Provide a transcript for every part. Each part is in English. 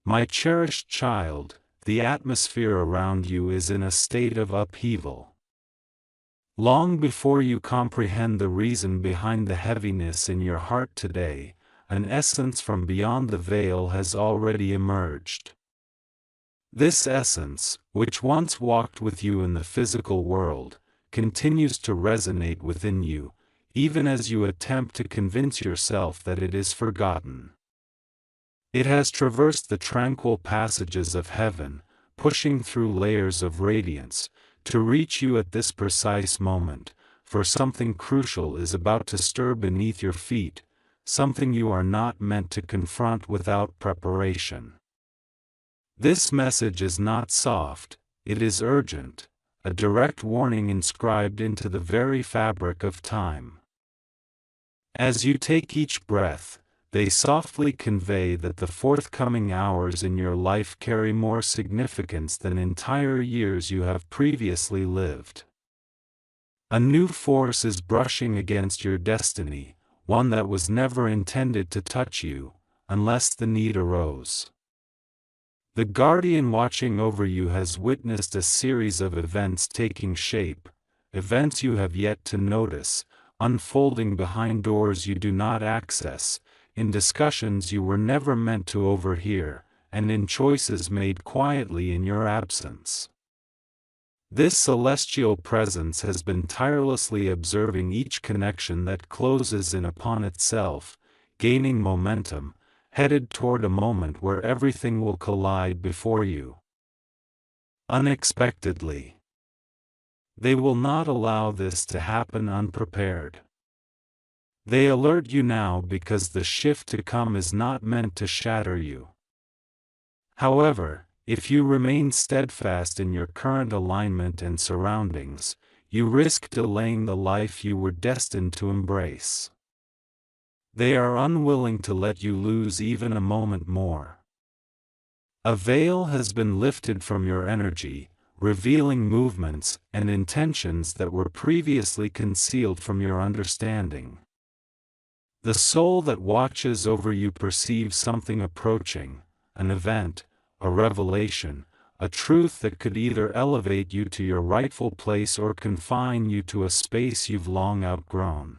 My cherished child, the atmosphere around you is in a state of upheaval. Long before you comprehend the reason behind the heaviness in your heart today, an essence from beyond the veil has already emerged. This essence, which once walked with you in the physical world, continues to resonate within you, even as you attempt to convince yourself that it is forgotten. It has traversed the tranquil passages of heaven, pushing through layers of radiance, to reach you at this precise moment, for something crucial is about to stir beneath your feet, something you are not meant to confront without preparation. This message is not soft, it is urgent, a direct warning inscribed into the very fabric of time. As you take each breath, they softly convey that the forthcoming hours in your life carry more significance than entire years you have previously lived. A new force is brushing against your destiny, one that was never intended to touch you, unless the need arose. The guardian watching over you has witnessed a series of events taking shape, events you have yet to notice, unfolding behind doors you do not access, in discussions you were never meant to overhear, and in choices made quietly in your absence. This celestial presence has been tirelessly observing each connection that closes in upon itself, gaining momentum, headed toward a moment where everything will collide before you. Unexpectedly. They will not allow this to happen unprepared. They alert you now because the shift to come is not meant to shatter you. However, if you remain steadfast in your current alignment and surroundings, you risk delaying the life you were destined to embrace. They are unwilling to let you lose even a moment more. A veil has been lifted from your energy, revealing movements and intentions that were previously concealed from your understanding. The soul that watches over you perceives something approaching, an event, a revelation, a truth that could either elevate you to your rightful place or confine you to a space you've long outgrown.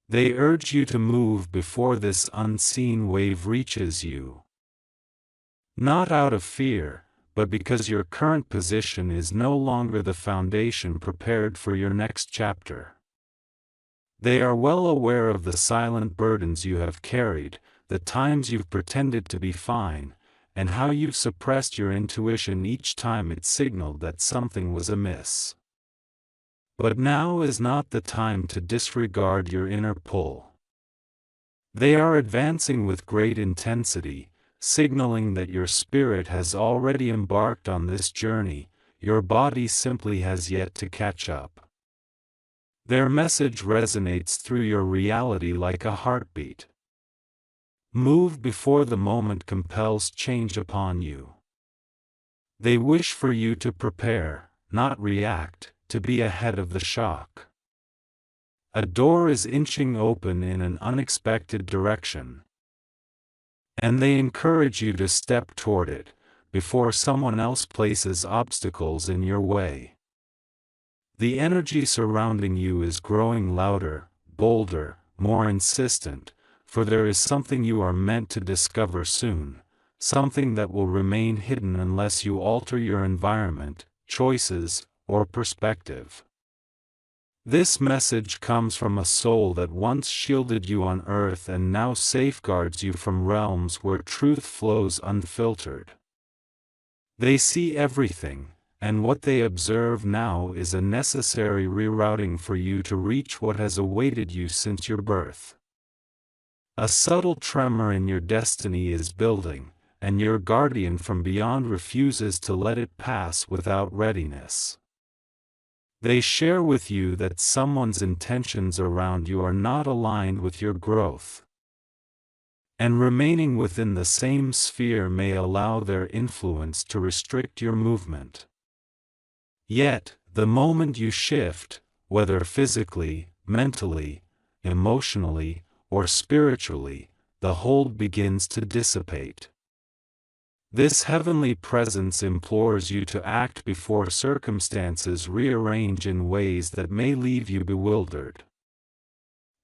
They urge you to move before this unseen wave reaches you. Not out of fear, but because your current position is no longer the foundation prepared for your next chapter. They are well aware of the silent burdens you have carried, the times you've pretended to be fine, and how you've suppressed your intuition each time it signaled that something was amiss. But now is not the time to disregard your inner pull. They are advancing with great intensity, signaling that your spirit has already embarked on this journey, your body simply has yet to catch up. Their message resonates through your reality like a heartbeat. Move before the moment compels change upon you. They wish for you to prepare, not react, to be ahead of the shock. A door is inching open in an unexpected direction, and they encourage you to step toward it, before someone else places obstacles in your way. The energy surrounding you is growing louder, bolder, more insistent, for there is something you are meant to discover soon, something that will remain hidden unless you alter your environment, choices, or perspective. This message comes from a soul that once shielded you on earth and now safeguards you from realms where truth flows unfiltered. They see everything, and what they observe now is a necessary rerouting for you to reach what has awaited you since your birth. A subtle tremor in your destiny is building, and your guardian from beyond refuses to let it pass without readiness. They share with you that someone's intentions around you are not aligned with your growth, and remaining within the same sphere may allow their influence to restrict your movement. Yet, the moment you shift, whether physically, mentally, emotionally, or spiritually, the hold begins to dissipate. This heavenly presence implores you to act before circumstances rearrange in ways that may leave you bewildered.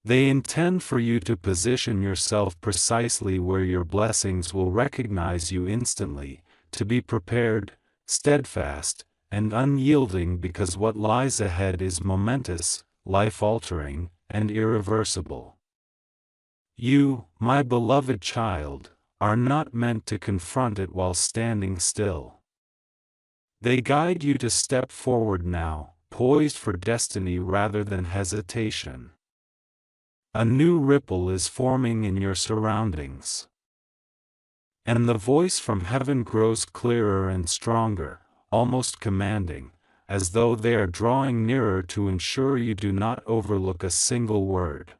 They intend for you to position yourself precisely where your blessings will recognize you instantly, to be prepared, steadfast, and unyielding, because what lies ahead is momentous, life-altering, and irreversible. You, my beloved child, are not meant to confront it while standing still. They guide you to step forward now, poised for destiny rather than hesitation. A new ripple is forming in your surroundings. And the voice from heaven grows clearer and stronger, almost commanding, as though they are drawing nearer to ensure you do not overlook a single word.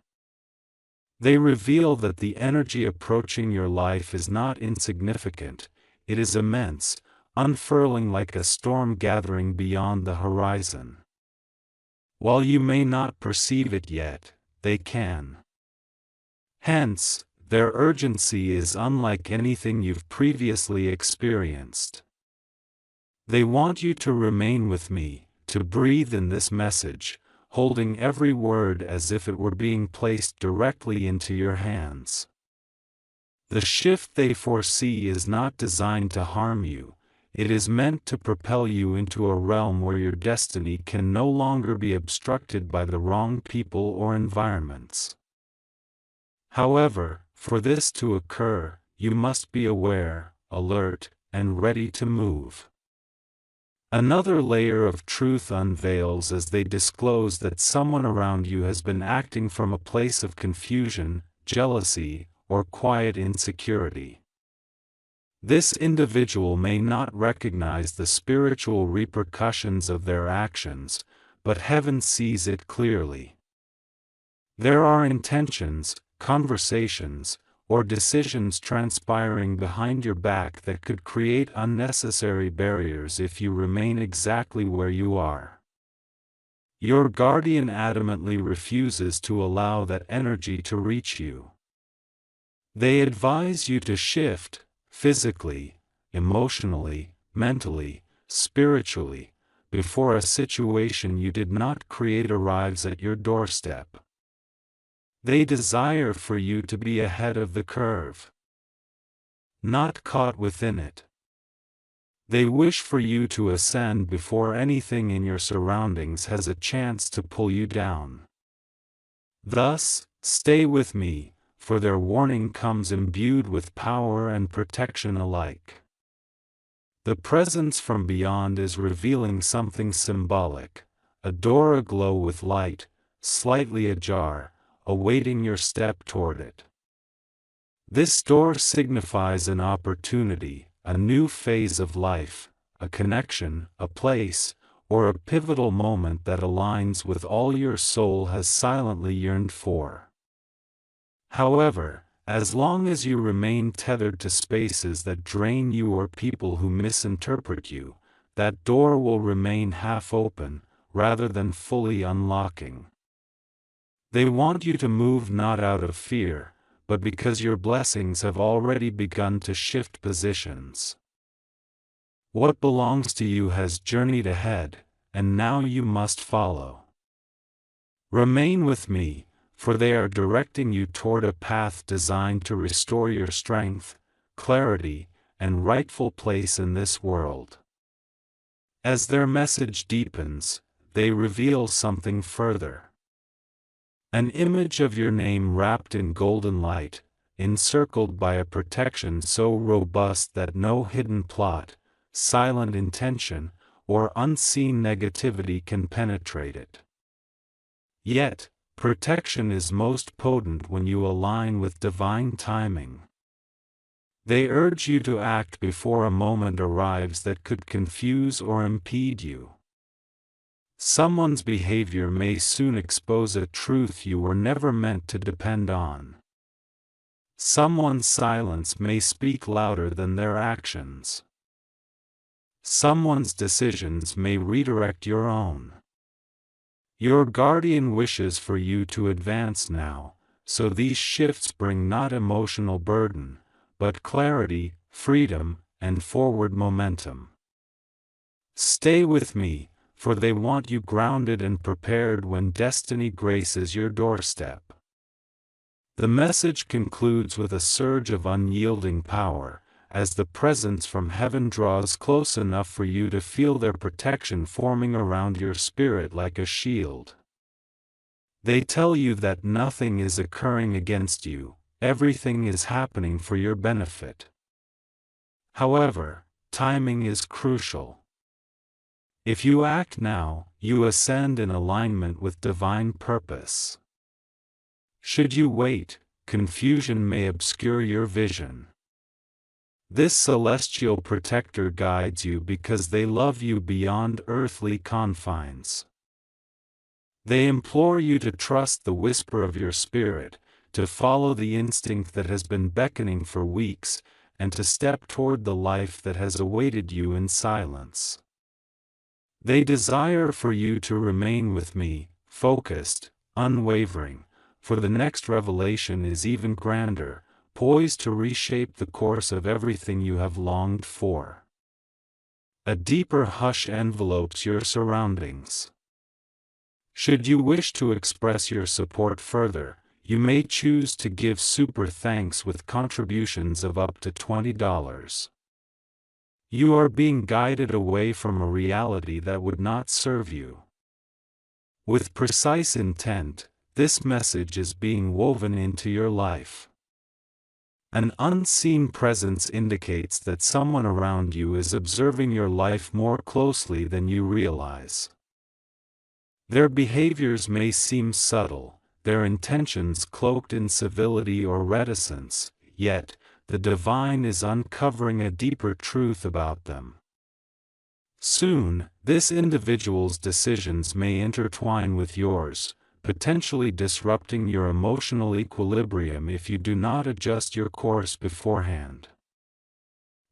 They reveal that the energy approaching your life is not insignificant, it is immense, unfurling like a storm gathering beyond the horizon. While you may not perceive it yet, they can. Hence, their urgency is unlike anything you've previously experienced. They want you to remain with me, to breathe in this message, holding every word as if it were being placed directly into your hands. The shift they foresee is not designed to harm you, it is meant to propel you into a realm where your destiny can no longer be obstructed by the wrong people or environments. However, for this to occur, you must be aware, alert, and ready to move. Another layer of truth unveils as they disclose that someone around you has been acting from a place of confusion, jealousy, or quiet insecurity. This individual may not recognize the spiritual repercussions of their actions, but heaven sees it clearly. There are intentions, conversations, or decisions transpiring behind your back that could create unnecessary barriers if you remain exactly where you are. Your guardian adamantly refuses to allow that energy to reach you. They advise you to shift, physically, emotionally, mentally, spiritually, before a situation you did not create arrives at your doorstep. They desire for you to be ahead of the curve, not caught within it. They wish for you to ascend before anything in your surroundings has a chance to pull you down. Thus, stay with me, for their warning comes imbued with power and protection alike. The presence from beyond is revealing something symbolic, a door aglow with light, slightly ajar, awaiting your step toward it. This door signifies an opportunity, a new phase of life, a connection, a place, or a pivotal moment that aligns with all your soul has silently yearned for. However, as long as you remain tethered to spaces that drain you or people who misinterpret you, that door will remain half open, rather than fully unlocking. They want you to move not out of fear, but because your blessings have already begun to shift positions. What belongs to you has journeyed ahead, and now you must follow. Remain with me, for they are directing you toward a path designed to restore your strength, clarity, and rightful place in this world. As their message deepens, they reveal something further. An image of your name wrapped in golden light, encircled by a protection so robust that no hidden plot, silent intention, or unseen negativity can penetrate it. Yet, protection is most potent when you align with divine timing. They urge you to act before a moment arrives that could confuse or impede you. Someone's behavior may soon expose a truth you were never meant to depend on. Someone's silence may speak louder than their actions. Someone's decisions may redirect your own. Your guardian wishes for you to advance now, so these shifts bring not emotional burden, but clarity, freedom, and forward momentum. Stay with me, for they want you grounded and prepared when destiny graces your doorstep. The message concludes with a surge of unyielding power, as the presence from heaven draws close enough for you to feel their protection forming around your spirit like a shield. They tell you that nothing is occurring against you, everything is happening for your benefit. However, timing is crucial. If you act now, you ascend in alignment with divine purpose. Should you wait, confusion may obscure your vision. This celestial protector guides you because they love you beyond earthly confines. They implore you to trust the whisper of your spirit, to follow the instinct that has been beckoning for weeks, and to step toward the life that has awaited you in silence. They desire for you to remain with me, focused, unwavering, for the next revelation is even grander, poised to reshape the course of everything you have longed for. A deeper hush envelopes your surroundings. Should you wish to express your support further, you may choose to give super thanks with contributions of up to $20. You are being guided away from a reality that would not serve you. With precise intent, this message is being woven into your life. An unseen presence indicates that someone around you is observing your life more closely than you realize. Their behaviors may seem subtle, their intentions cloaked in civility or reticence, yet, the divine is uncovering a deeper truth about them. Soon, this individual's decisions may intertwine with yours, potentially disrupting your emotional equilibrium if you do not adjust your course beforehand.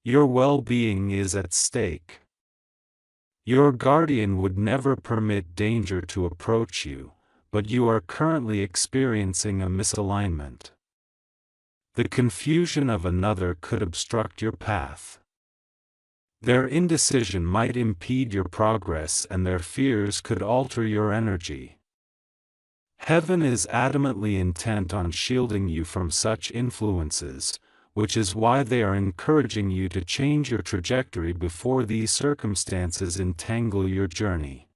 Your well-being is at stake. Your guardian would never permit danger to approach you, but you are currently experiencing a misalignment. The confusion of another could obstruct your path. Their indecision might impede your progress and their fears could alter your energy. Heaven is adamantly intent on shielding you from such influences, which is why they are encouraging you to change your trajectory before these circumstances entangle your journey.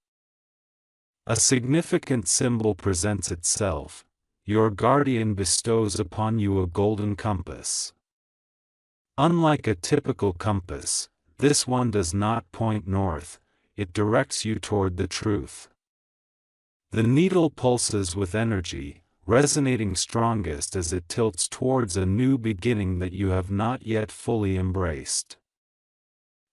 A significant symbol presents itself. Your guardian bestows upon you a golden compass. Unlike a typical compass, this one does not point north, it directs you toward the truth. The needle pulses with energy, resonating strongest as it tilts towards a new beginning that you have not yet fully embraced.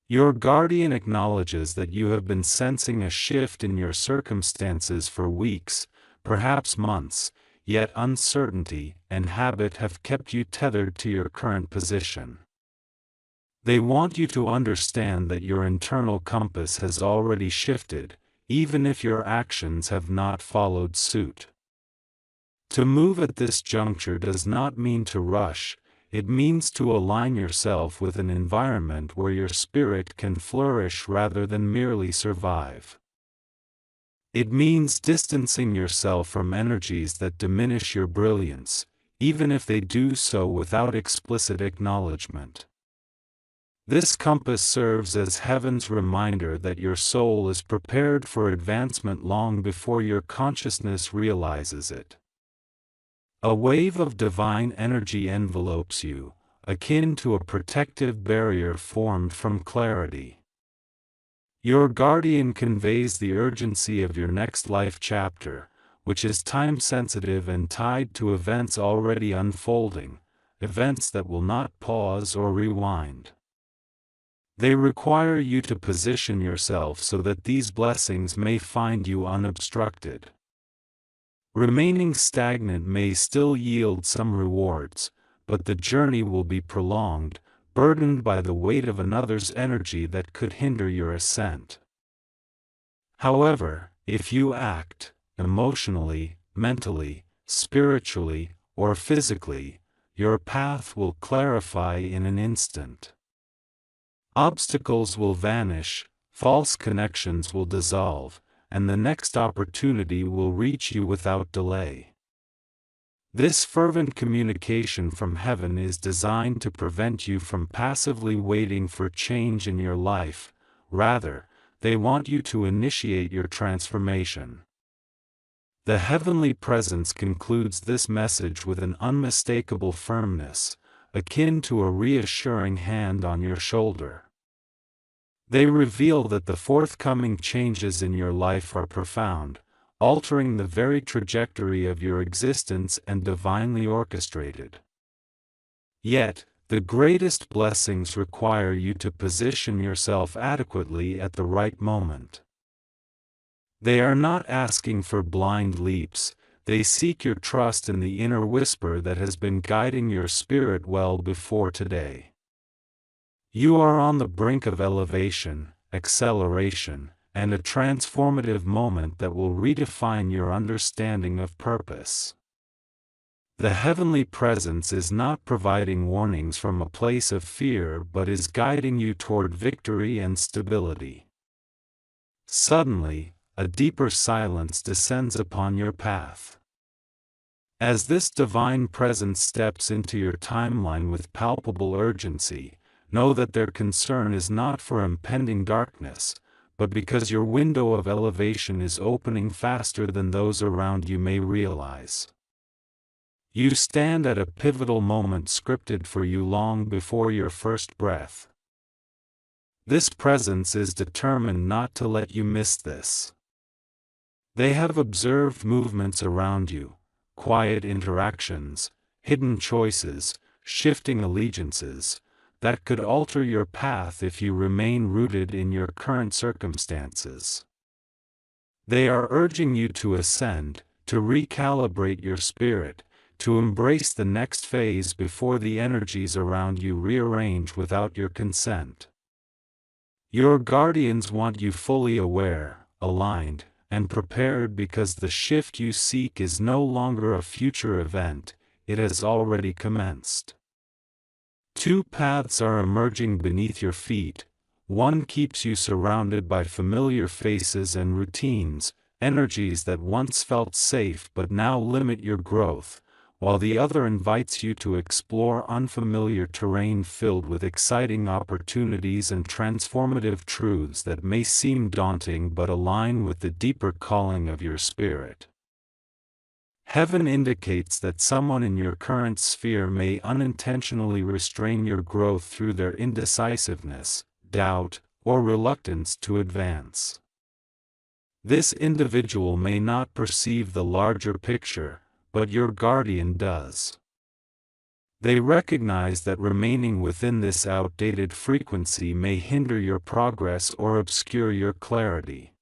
Your guardian acknowledges that you have been sensing a shift in your circumstances for weeks, perhaps months, yet uncertainty and habit have kept you tethered to your current position. They want you to understand that your internal compass has already shifted, even if your actions have not followed suit. To move at this juncture does not mean to rush, it means to align yourself with an environment where your spirit can flourish rather than merely survive. It means distancing yourself from energies that diminish your brilliance, even if they do so without explicit acknowledgement. This compass serves as heaven's reminder that your soul is prepared for advancement long before your consciousness realizes it. A wave of divine energy envelopes you, akin to a protective barrier formed from clarity. Your guardian conveys the urgency of your next life chapter, which is time-sensitive and tied to events already unfolding, events that will not pause or rewind. They require you to position yourself so that these blessings may find you unobstructed. Remaining stagnant may still yield some rewards, but the journey will be prolonged, burdened by the weight of another's energy that could hinder your ascent. However, if you act, emotionally, mentally, spiritually, or physically, your path will clarify in an instant. Obstacles will vanish, false connections will dissolve, and the next opportunity will reach you without delay. This fervent communication from heaven is designed to prevent you from passively waiting for change in your life. Rather, they want you to initiate your transformation. The heavenly presence concludes this message with an unmistakable firmness, akin to a reassuring hand on your shoulder. They reveal that the forthcoming changes in your life are profound, altering the very trajectory of your existence and divinely orchestrated. Yet, the greatest blessings require you to position yourself adequately at the right moment. They are not asking for blind leaps, they seek your trust in the inner whisper that has been guiding your spirit well before today. You are on the brink of elevation, acceleration, and a transformative moment that will redefine your understanding of purpose. The heavenly presence is not providing warnings from a place of fear but is guiding you toward victory and stability. Suddenly, a deeper silence descends upon your path. As this divine presence steps into your timeline with palpable urgency, know that their concern is not for impending darkness, but because your window of elevation is opening faster than those around you may realize. You stand at a pivotal moment scripted for you long before your first breath. This presence is determined not to let you miss this. They have observed movements around you, quiet interactions, hidden choices, shifting allegiances, that could alter your path if you remain rooted in your current circumstances. They are urging you to ascend, to recalibrate your spirit, to embrace the next phase before the energies around you rearrange without your consent. Your guardians want you fully aware, aligned, and prepared because the shift you seek is no longer a future event, it has already commenced. Two paths are emerging beneath your feet. One keeps you surrounded by familiar faces and routines, energies that once felt safe but now limit your growth, while the other invites you to explore unfamiliar terrain filled with exciting opportunities and transformative truths that may seem daunting but align with the deeper calling of your spirit. Heaven indicates that someone in your current sphere may unintentionally restrain your growth through their indecisiveness, doubt, or reluctance to advance. This individual may not perceive the larger picture, but your guardian does. They recognize that remaining within this outdated frequency may hinder your progress or obscure your clarity.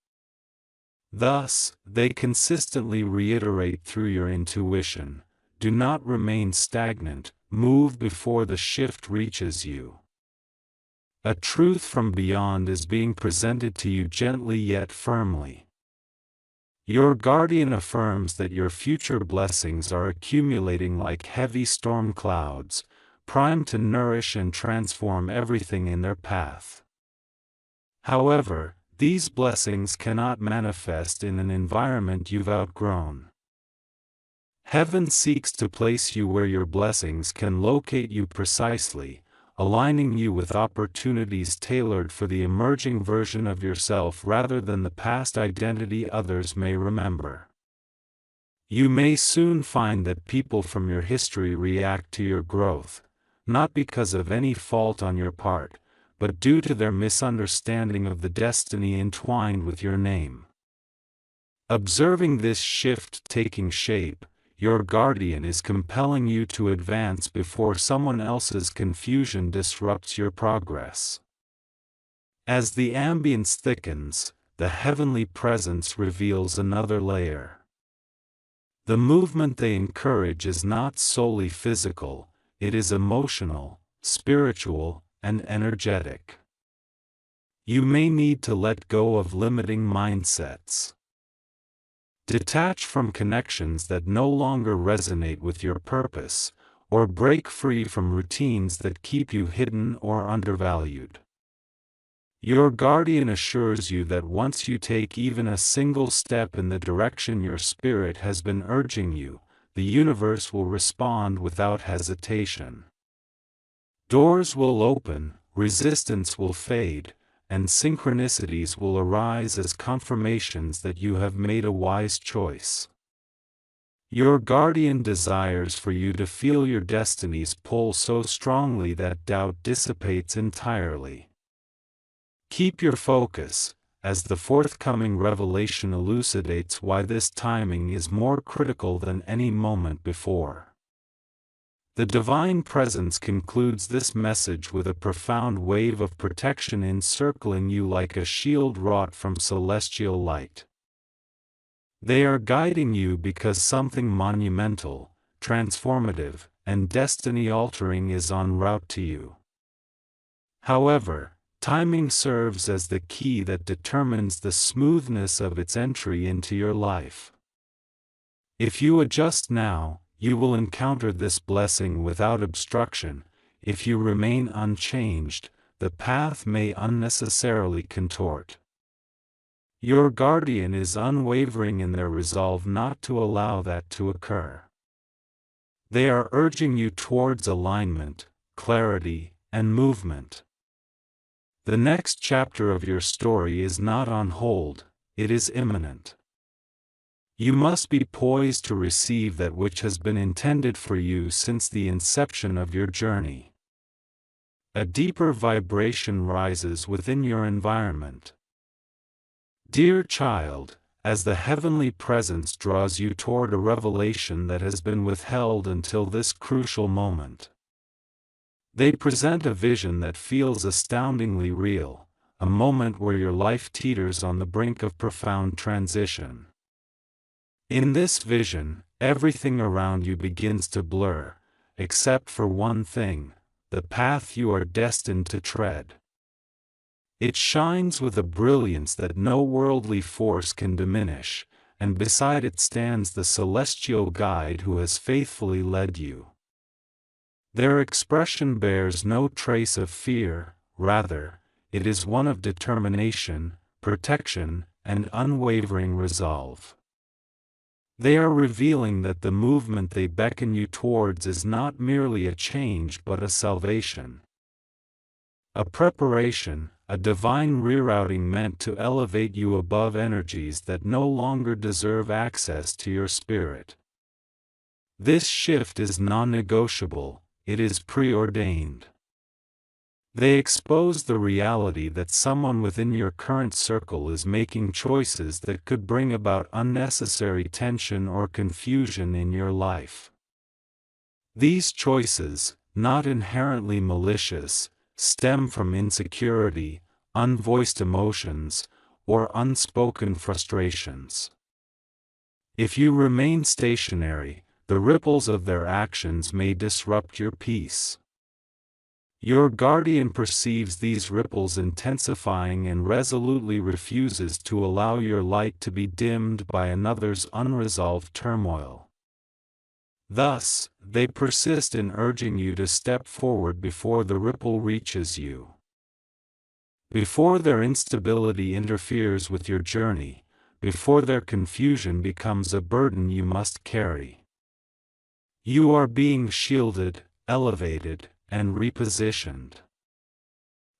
Thus, they consistently reiterate through your intuition, do not remain stagnant, move before the shift reaches you. A truth from beyond is being presented to you gently yet firmly. Your guardian affirms that your future blessings are accumulating like heavy storm clouds, primed to nourish and transform everything in their path. However, these blessings cannot manifest in an environment you've outgrown. Heaven seeks to place you where your blessings can locate you precisely, aligning you with opportunities tailored for the emerging version of yourself rather than the past identity others may remember. You may soon find that people from your history react to your growth, not because of any fault on your part, but due to their misunderstanding of the destiny entwined with your name. Observing this shift taking shape, your guardian is compelling you to advance before someone else's confusion disrupts your progress. As the ambience thickens, the heavenly presence reveals another layer. The movement they encourage is not solely physical, it is emotional, spiritual, and energetic. You may need to let go of limiting mindsets. Detach from connections that no longer resonate with your purpose, or break free from routines that keep you hidden or undervalued. Your guardian assures you that once you take even a single step in the direction your spirit has been urging you, the universe will respond without hesitation. Doors will open, resistance will fade, and synchronicities will arise as confirmations that you have made a wise choice. Your guardian desires for you to feel your destiny's pull so strongly that doubt dissipates entirely. Keep your focus, as the forthcoming revelation elucidates why this timing is more critical than any moment before. The Divine Presence concludes this message with a profound wave of protection encircling you like a shield wrought from celestial light. They are guiding you because something monumental, transformative, and destiny-altering is en route to you. However, timing serves as the key that determines the smoothness of its entry into your life. If you adjust now, you will encounter this blessing without obstruction. If you remain unchanged, the path may unnecessarily contort. Your guardian is unwavering in their resolve not to allow that to occur. They are urging you towards alignment, clarity, and movement. The next chapter of your story is not on hold, it is imminent. You must be poised to receive that which has been intended for you since the inception of your journey. A deeper vibration rises within your environment. Dear child, as the heavenly presence draws you toward a revelation that has been withheld until this crucial moment, they present a vision that feels astoundingly real, a moment where your life teeters on the brink of profound transition. In this vision, everything around you begins to blur, except for one thing: the path you are destined to tread. It shines with a brilliance that no worldly force can diminish, and beside it stands the celestial guide who has faithfully led you. Their expression bears no trace of fear, rather, it is one of determination, protection, and unwavering resolve. They are revealing that the movement they beckon you towards is not merely a change but a salvation. A preparation, a divine rerouting meant to elevate you above energies that no longer deserve access to your spirit. This shift is non-negotiable, it is preordained. They expose the reality that someone within your current circle is making choices that could bring about unnecessary tension or confusion in your life. These choices, not inherently malicious, stem from insecurity, unvoiced emotions, or unspoken frustrations. If you remain stationary, the ripples of their actions may disrupt your peace. Your guardian perceives these ripples intensifying and resolutely refuses to allow your light to be dimmed by another's unresolved turmoil. Thus, they persist in urging you to step forward before the ripple reaches you. Before their instability interferes with your journey, before their confusion becomes a burden you must carry. You are being shielded, elevated, and repositioned.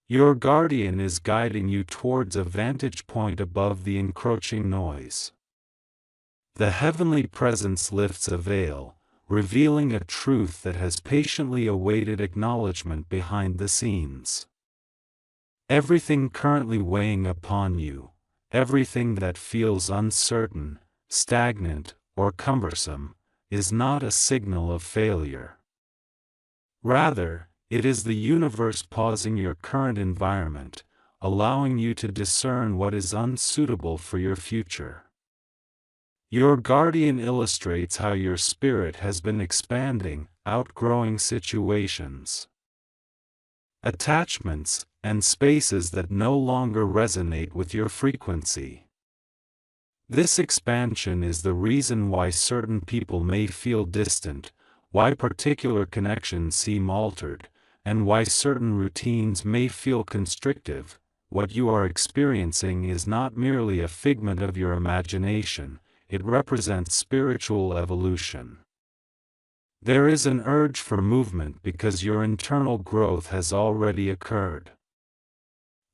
Your guardian is guiding you towards a vantage point above the encroaching noise. The heavenly presence lifts a veil, revealing a truth that has patiently awaited acknowledgement behind the scenes. Everything currently weighing upon you, everything that feels uncertain, stagnant, or cumbersome, is not a signal of failure. Rather, it is the universe pausing your current environment, allowing you to discern what is unsuitable for your future. Your guardian illustrates how your spirit has been expanding, outgrowing situations, attachments, and spaces that no longer resonate with your frequency. This expansion is the reason why certain people may feel distant, why particular connections seem altered, and why certain routines may feel constrictive, what you are experiencing is not merely a figment of your imagination, it represents spiritual evolution. There is an urge for movement because your internal growth has already occurred.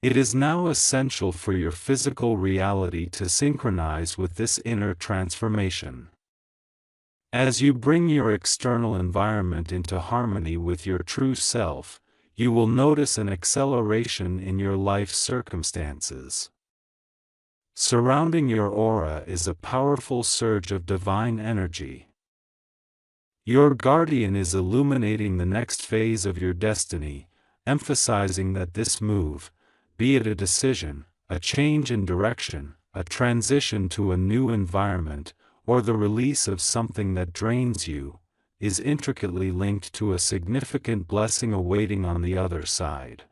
It is now essential for your physical reality to synchronize with this inner transformation. As you bring your external environment into harmony with your true self, you will notice an acceleration in your life circumstances. Surrounding your aura is a powerful surge of divine energy. Your guardian is illuminating the next phase of your destiny, emphasizing that this move, be it a decision, a change in direction, a transition to a new environment, or the release of something that drains you, is intricately linked to a significant blessing awaiting on the other side.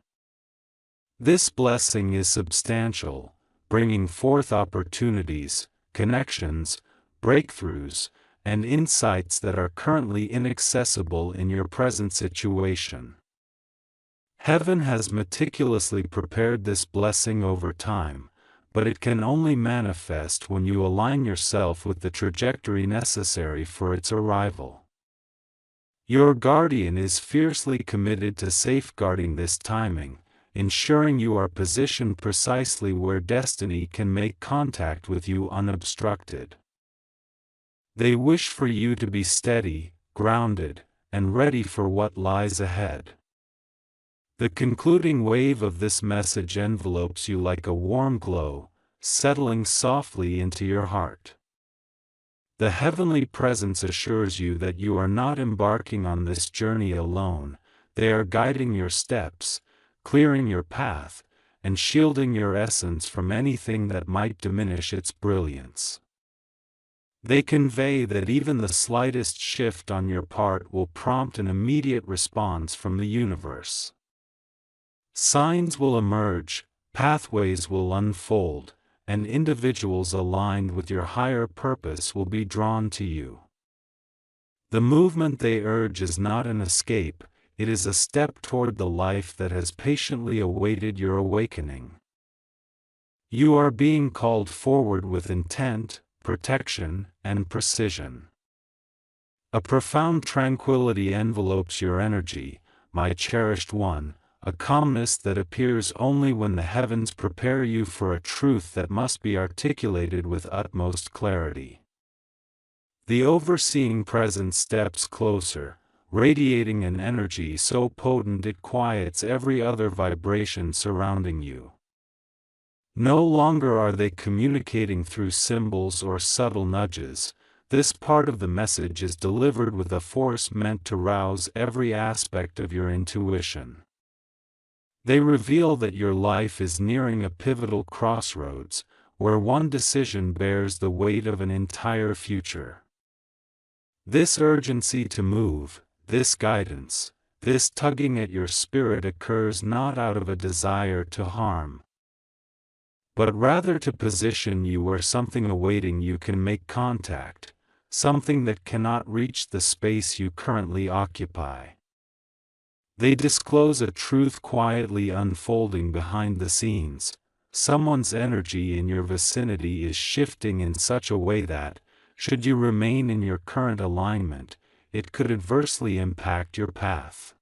This blessing is substantial, bringing forth opportunities, connections, breakthroughs, and insights that are currently inaccessible in your present situation. Heaven has meticulously prepared this blessing over time, but it can only manifest when you align yourself with the trajectory necessary for its arrival. Your guardian is fiercely committed to safeguarding this timing, ensuring you are positioned precisely where destiny can make contact with you unobstructed. They wish for you to be steady, grounded, and ready for what lies ahead. The concluding wave of this message envelopes you like a warm glow, settling softly into your heart. The heavenly presence assures you that you are not embarking on this journey alone, they are guiding your steps, clearing your path, and shielding your essence from anything that might diminish its brilliance. They convey that even the slightest shift on your part will prompt an immediate response from the universe. Signs will emerge, pathways will unfold, and individuals aligned with your higher purpose will be drawn to you. The movement they urge is not an escape, it is a step toward the life that has patiently awaited your awakening. You are being called forward with intent, protection, and precision. A profound tranquility envelopes your energy, my cherished one, a calmness that appears only when the heavens prepare you for a truth that must be articulated with utmost clarity. The overseeing presence steps closer, radiating an energy so potent it quiets every other vibration surrounding you. No longer are they communicating through symbols or subtle nudges, this part of the message is delivered with a force meant to rouse every aspect of your intuition. They reveal that your life is nearing a pivotal crossroads, where one decision bears the weight of an entire future. This urgency to move, this guidance, this tugging at your spirit occurs not out of a desire to harm, but rather to position you where something awaiting you can make contact, something that cannot reach the space you currently occupy. They disclose a truth quietly unfolding behind the scenes. Someone's energy in your vicinity is shifting in such a way that, should you remain in your current alignment, it could adversely impact your path.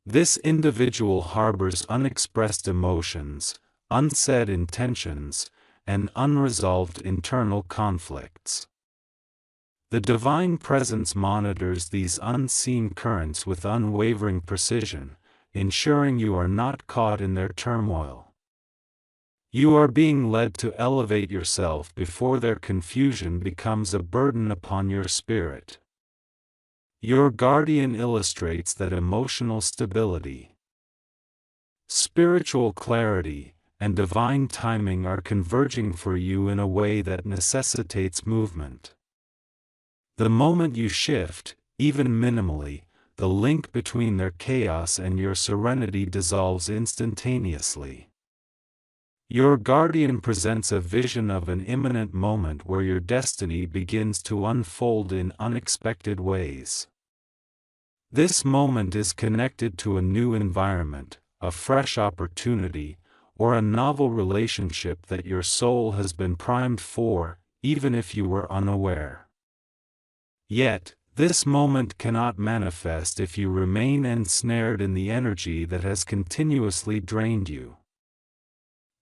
This individual harbors unexpressed emotions, unsaid intentions, and unresolved internal conflicts. The divine presence monitors these unseen currents with unwavering precision, ensuring you are not caught in their turmoil. You are being led to elevate yourself before their confusion becomes a burden upon your spirit. Your guardian illustrates that emotional stability, spiritual clarity, and divine timing are converging for you in a way that necessitates movement. The moment you shift, even minimally, the link between their chaos and your serenity dissolves instantaneously. Your guardian presents a vision of an imminent moment where your destiny begins to unfold in unexpected ways. This moment is connected to a new environment, a fresh opportunity, or a novel relationship that your soul has been primed for, even if you were unaware. Yet, this moment cannot manifest if you remain ensnared in the energy that has continuously drained you.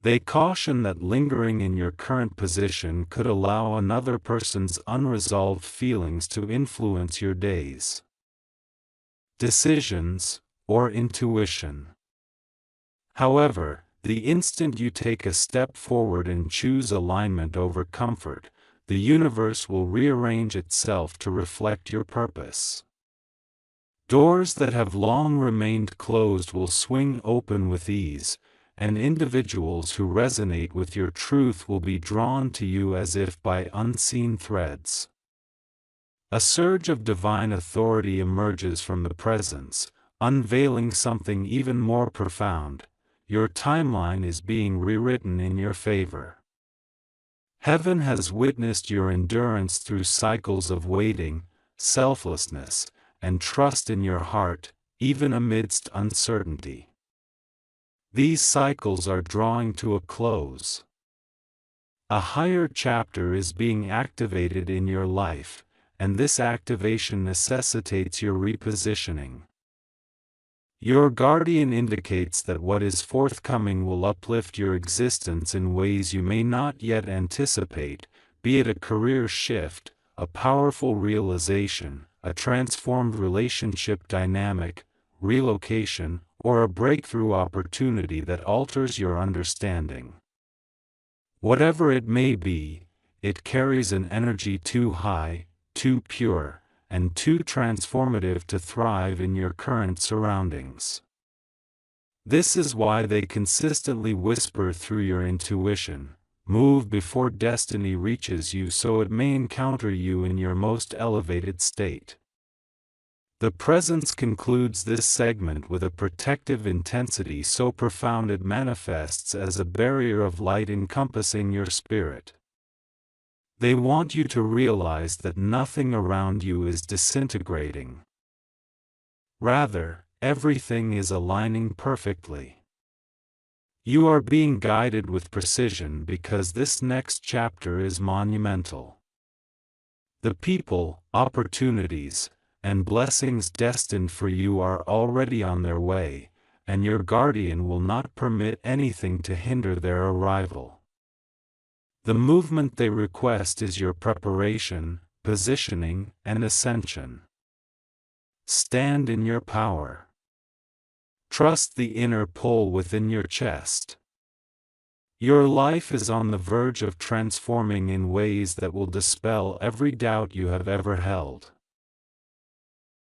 They caution that lingering in your current position could allow another person's unresolved feelings to influence your days, decisions, or intuition. However, the instant you take a step forward and choose alignment over comfort, the universe will rearrange itself to reflect your purpose. Doors that have long remained closed will swing open with ease, and individuals who resonate with your truth will be drawn to you as if by unseen threads. A surge of divine authority emerges from the presence, unveiling something even more profound. Your timeline is being rewritten in your favor. Heaven has witnessed your endurance through cycles of waiting, selflessness, and trust in your heart, even amidst uncertainty. These cycles are drawing to a close. A higher chapter is being activated in your life, and this activation necessitates your repositioning. Your guardian indicates that what is forthcoming will uplift your existence in ways you may not yet anticipate, be it a career shift, a powerful realization, a transformed relationship dynamic, relocation, or a breakthrough opportunity that alters your understanding. Whatever it may be, it carries an energy too high, too pure, and too transformative to thrive in your current surroundings. This is why they consistently whisper through your intuition, move before destiny reaches you so it may encounter you in your most elevated state. The presence concludes this segment with a protective intensity so profound it manifests as a barrier of light encompassing your spirit. They want you to realize that nothing around you is disintegrating. Rather, everything is aligning perfectly. You are being guided with precision because this next chapter is monumental. The people, opportunities, and blessings destined for you are already on their way, and your guardian will not permit anything to hinder their arrival. The movement they request is your preparation, positioning, and ascension. Stand in your power. Trust the inner pull within your chest. Your life is on the verge of transforming in ways that will dispel every doubt you have ever held.